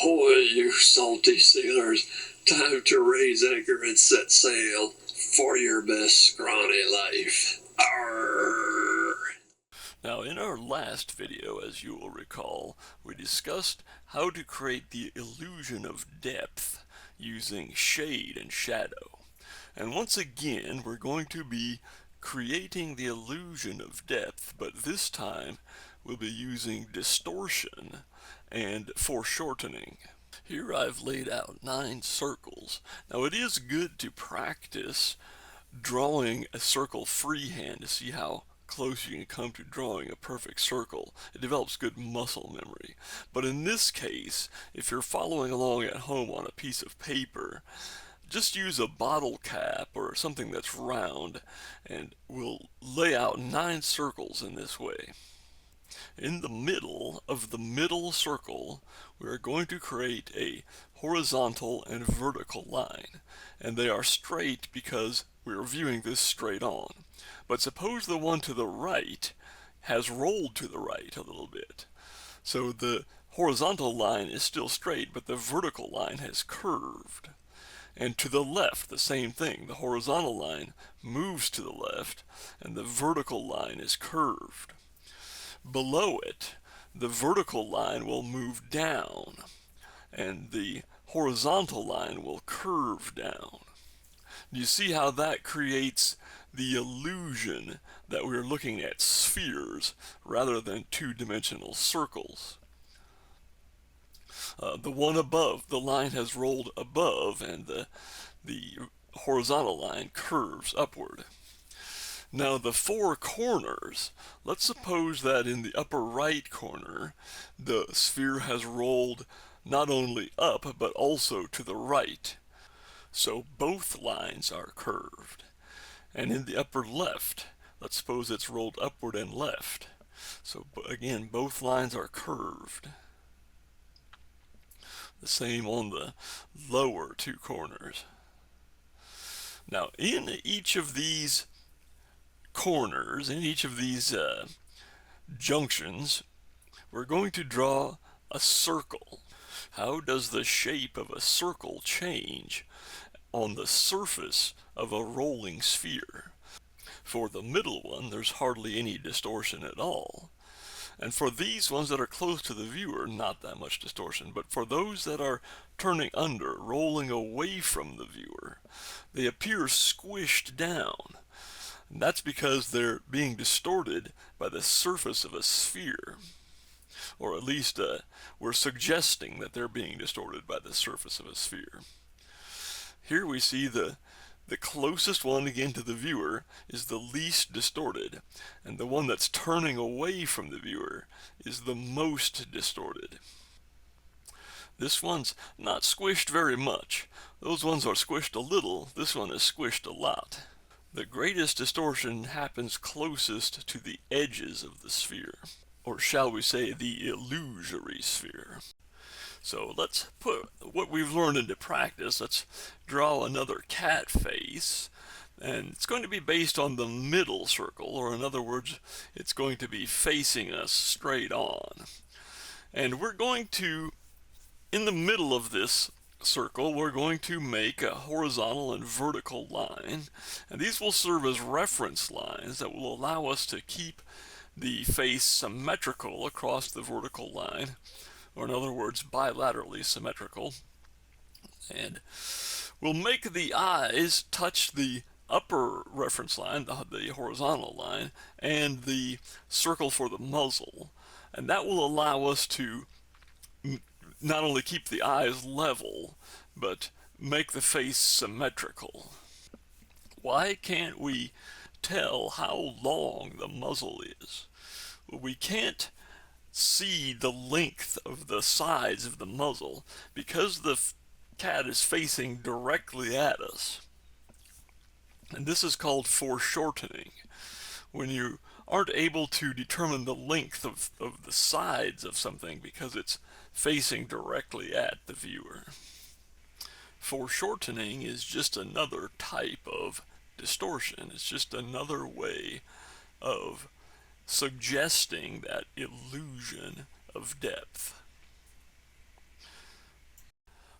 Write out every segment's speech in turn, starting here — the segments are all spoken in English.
Ahoy, you salty sailors. Time to raise anchor and set sail for your best scrawny life. Arr! Now, in our last video, as you will recall, we discussed how to create the illusion of depth using shade and shadow. And once again, we're going to be creating the illusion of depth, but this time we'll be using distortion and foreshortening. Here I've laid out 9 circles. Now it is good to practice drawing a circle freehand to see how close you can come to drawing a perfect circle. It develops good muscle memory. But in this case, if you're following along at home on a piece of paper, just use a bottle cap or something that's round, and we'll lay out 9 circles in this way. In the middle of the middle circle, we are going to create a horizontal and vertical line, and they are straight because we are viewing this straight on. But suppose the one to the right has rolled to the right a little bit. So the horizontal line is still straight, but the vertical line has curved. And to the left, the same thing. The horizontal line moves to the left, and the vertical line is curved. Below it, the vertical line will move down, and the horizontal line will curve down. You see how that creates the illusion that we're looking at spheres rather than two-dimensional circles. The one above, the line has rolled above, and the horizontal line curves upward. Now the 4 corners, let's suppose that in the upper right corner, the sphere has rolled not only up, but also to the right. So both lines are curved. And in the upper left, let's suppose it's rolled upward and left. So again, both lines are curved. The same on the lower 2 corners. Now in each of these corners, in each of these junctions, we're going to draw a circle. How does the shape of a circle change on the surface of a rolling sphere? For the middle one, there's hardly any distortion at all. And for these ones that are close to the viewer, not that much distortion. But for those that are turning under, rolling away from the viewer, they appear squished down. And that's because they're being distorted by the surface of a sphere. Or at least we're suggesting that they're being distorted by the surface of a sphere. Here we see the closest one again to the viewer is the least distorted, and the one that's turning away from the viewer is the most distorted. This one's not squished very much. Those ones are squished a little. This one is squished a lot. The greatest distortion happens closest to the edges of the sphere, or shall we say the illusory sphere. So let's put what we've learned into practice. Let's draw another cat face, and it's going to be based on the middle circle, or in other words, it's going to be facing us straight on. And we're going to, in the middle of this circle, we're going to make a horizontal and vertical line, and these will serve as reference lines that will allow us to keep the face symmetrical across the vertical line, or in other words, bilaterally symmetrical. And we'll make the eyes touch the upper reference line, the horizontal line, and the circle for the muzzle, and that will allow us to not only keep the eyes level, but make the face symmetrical. Why can't we tell how long the muzzle is? Well, we can't see the length of the sides of the muzzle because the cat is facing directly at us. And this is called foreshortening. When you aren't able to determine the length of the sides of something because it's facing directly at the viewer. Foreshortening is just another type of distortion. It's just another way of suggesting that illusion of depth.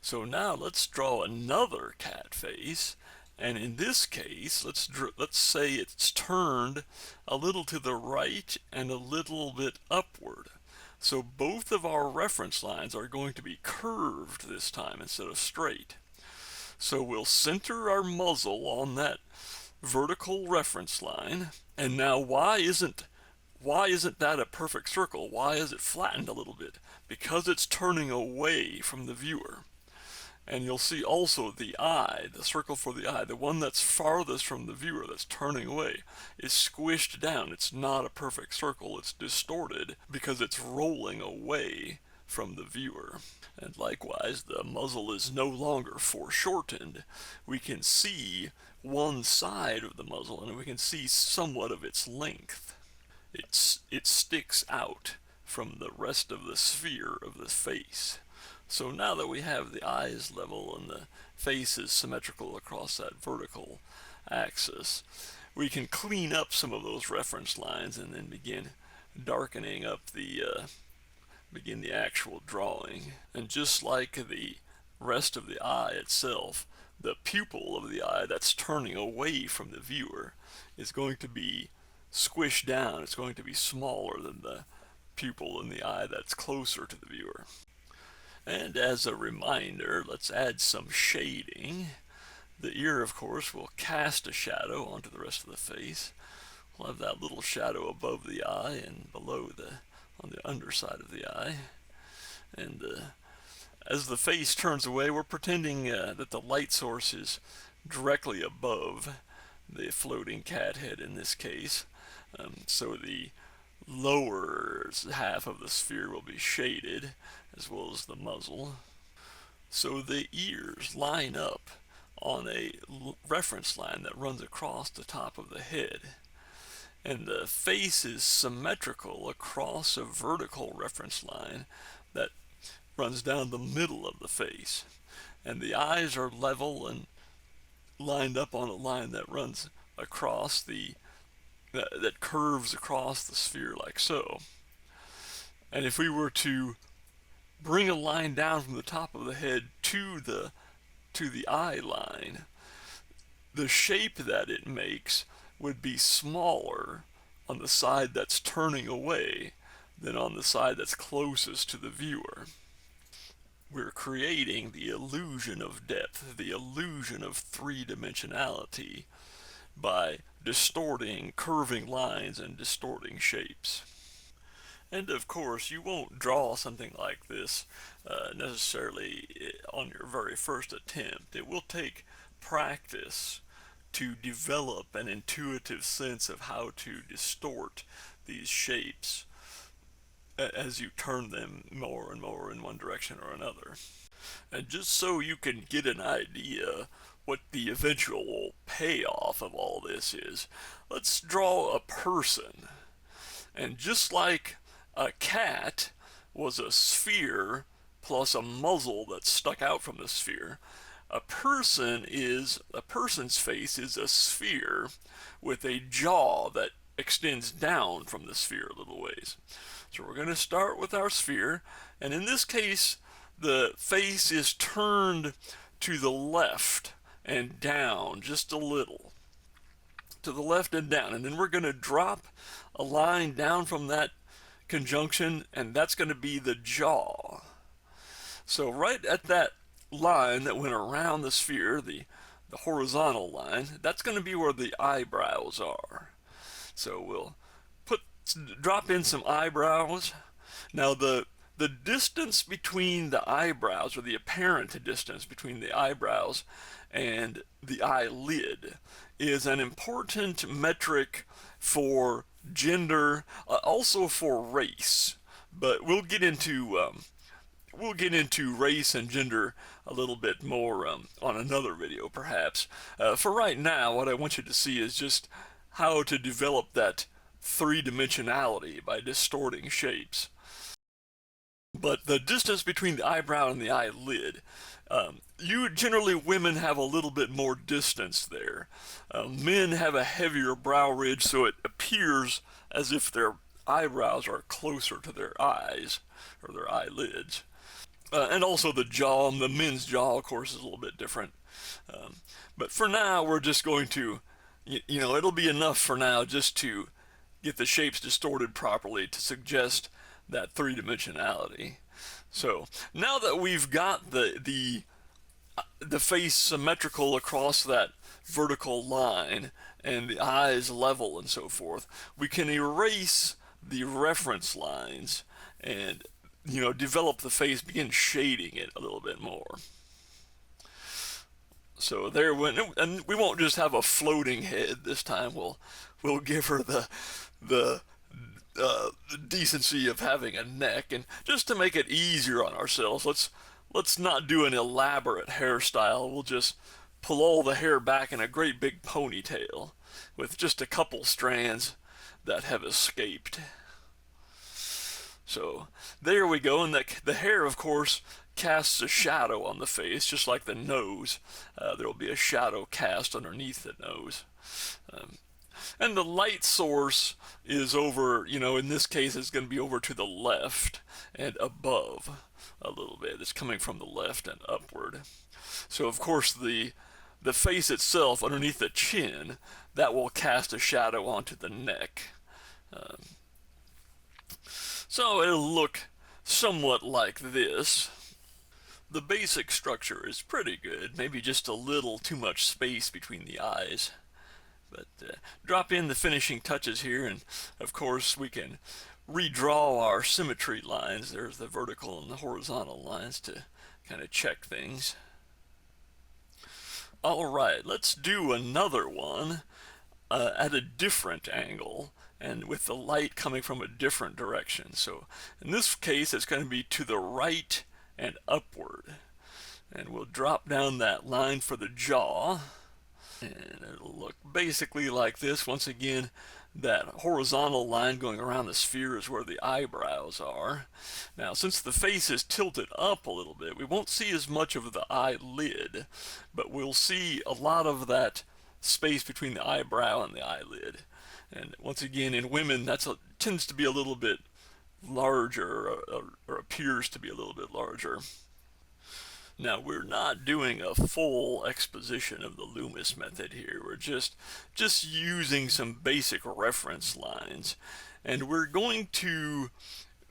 So now let's draw another cat face, and in this case, let's say it's turned a little to the right and a little bit upward. So both of our reference lines are going to be curved this time instead of straight. So we'll center our muzzle on that vertical reference line. And now why isn't that a perfect circle? Why is it flattened a little bit? Because it's turning away from the viewer. And you'll see also the eye, the circle for the eye, the one that's farthest from the viewer, that's turning away, is squished down. It's not a perfect circle, it's distorted because it's rolling away from the viewer. And likewise, the muzzle is no longer foreshortened. We can see one side of the muzzle and we can see somewhat of its length. It sticks out from the rest of the sphere of the face. So now that we have the eyes level and the face is symmetrical across that vertical axis, we can clean up some of those reference lines and then begin darkening up begin the actual drawing. And just like the rest of the eye itself, the pupil of the eye that's turning away from the viewer is going to be squished down. It's going to be smaller than the pupil in the eye that's closer to the viewer. And as a reminder, let's add some shading. The ear, of course, will cast a shadow onto the rest of the face. We'll have that little shadow above the eye and below on the underside of the eye. And as the face turns away, we're pretending that the light source is directly above the floating cat head in this case. So the lower half of the sphere will be shaded, as well as the muzzle. So the ears line up on a reference line that runs across the top of the head. And the face is symmetrical across a vertical reference line that runs down the middle of the face. And the eyes are level and lined up on a line that runs across that curves across the sphere like so. And if we were to bring a line down from the top of the head to the eye line, the shape that it makes would be smaller on the side that's turning away than on the side that's closest to the viewer. We're creating the illusion of depth, the illusion of three-dimensionality, by distorting curving lines and distorting shapes. And of course, you won't draw something like this necessarily on your very first attempt. It will take practice to develop an intuitive sense of how to distort these shapes as you turn them more and more in one direction or another. And just so you can get an idea what the eventual payoff of all this is, let's draw a person. And just like a cat was a sphere plus a muzzle that stuck out from the sphere, a person's face is a sphere with a jaw that extends down from the sphere a little ways. So we're going to start with our sphere, and in this case the face is turned to the left and down just a little, to the left and down, and then we're going to drop a line down from that conjunction, and that's going to be the jaw. So right at that line that went around the sphere, the horizontal line, that's going to be where the eyebrows are. So we'll drop in some eyebrows. Now the distance between the eyebrows, or the apparent distance between the eyebrows and the eyelid, is an important metric for gender, also for race. But we'll get into race and gender a little bit more on another video, perhaps. For right now, what I want you to see is just how to develop that three-dimensionality by distorting shapes. But the distance between the eyebrow and the eyelid, women have a little bit more distance there. Men have a heavier brow ridge, so it appears as if their eyebrows are closer to their eyes, or their eyelids. And also the jaw, the men's jaw, of course, is a little bit different. Um, but for now, we're just going to, it'll be enough for now just to get the shapes distorted properly to suggest that three-dimensionality. So now that we've got the face symmetrical across that vertical line and the eyes level and so forth, we can erase the reference lines and develop the face, begin shading it a little bit more. So there went, and we won't just have a floating head this time. We'll give her the decency of having a neck, and just to make it easier on ourselves, let's not do an elaborate hairstyle. We'll just pull all the hair back in a great big ponytail with just a couple strands that have escaped. So there we go, and the hair, of course, casts a shadow on the face, just like the nose. There will be a shadow cast underneath the nose. Um, and the light source is over, in this case, it's going to be over to the left and above a little bit. It's coming from the left and upward. So, of course, the face itself, underneath the chin, that will cast a shadow onto the neck. Um, so it'll look somewhat like this. The basic structure is pretty good, maybe just a little too much space between the eyes. But drop in the finishing touches here, and of course we can redraw our symmetry lines. There's the vertical and the horizontal lines to kind of check things. Alright, let's do another one at a different angle and with the light coming from a different direction. So in this case it's going to be to the right and upward. And we'll drop down that line for the jaw. And it'll look basically like this. Once again, that horizontal line going around the sphere is where the eyebrows are. Now, since the face is tilted up a little bit, we won't see as much of the eyelid, but we'll see a lot of that space between the eyebrow and the eyelid. And once again, in women, tends to be a little bit larger, or appears to be a little bit larger. Now, we're not doing a full exposition of the Loomis method here. We're just using some basic reference lines. And we're going to,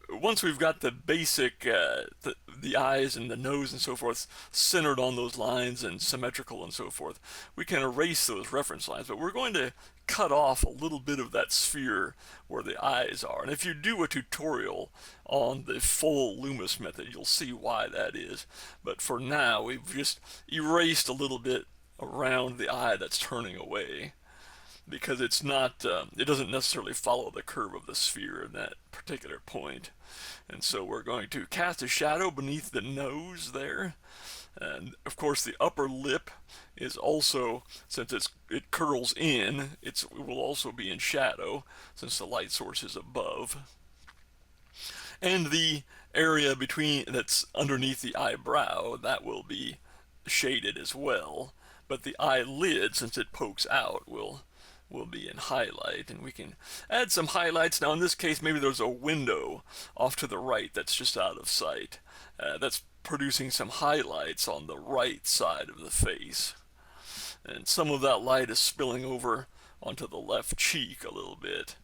once we've got the basic, the eyes and the nose and so forth centered on those lines and symmetrical and so forth, we can erase those reference lines. But we're going to cut off a little bit of that sphere where the eyes are. And if you do a tutorial on the full Loomis method, you'll see why that is. But for now, we've just erased a little bit around the eye that's turning away, because it's not, it doesn't necessarily follow the curve of the sphere in that particular point. And so we're going to cast a shadow beneath the nose there. And of course the upper lip is also, since it curls in, it will also be in shadow since the light source is above. And the area between that's underneath the eyebrow, that will be shaded as well. But the eyelid, since it pokes out, will be in highlight, and we can add some highlights. Now in this case, maybe there's a window off to the right that's just out of sight. That's producing some highlights on the right side of the face. And some of that light is spilling over onto the left cheek a little bit.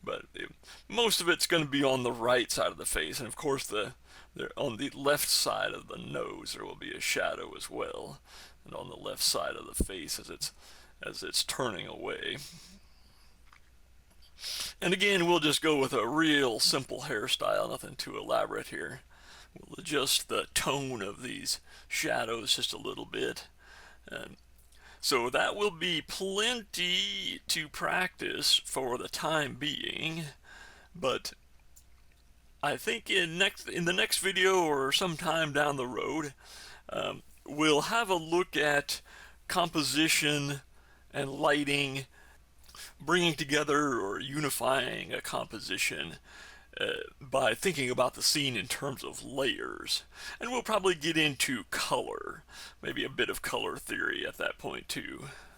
But most of it's going to be on the right side of the face. And of course, on the left side of the nose, there will be a shadow as well. And on the left side of the face as it's turning away. And again, we'll just go with a real simple hairstyle, nothing too elaborate here. We'll adjust the tone of these shadows just a little bit. So that will be plenty to practice for the time being, but I think in the next video or sometime down the road, we'll have a look at composition and lighting, bringing together or unifying a composition by thinking about the scene in terms of layers. And we'll probably get into color, maybe a bit of color theory at that point too.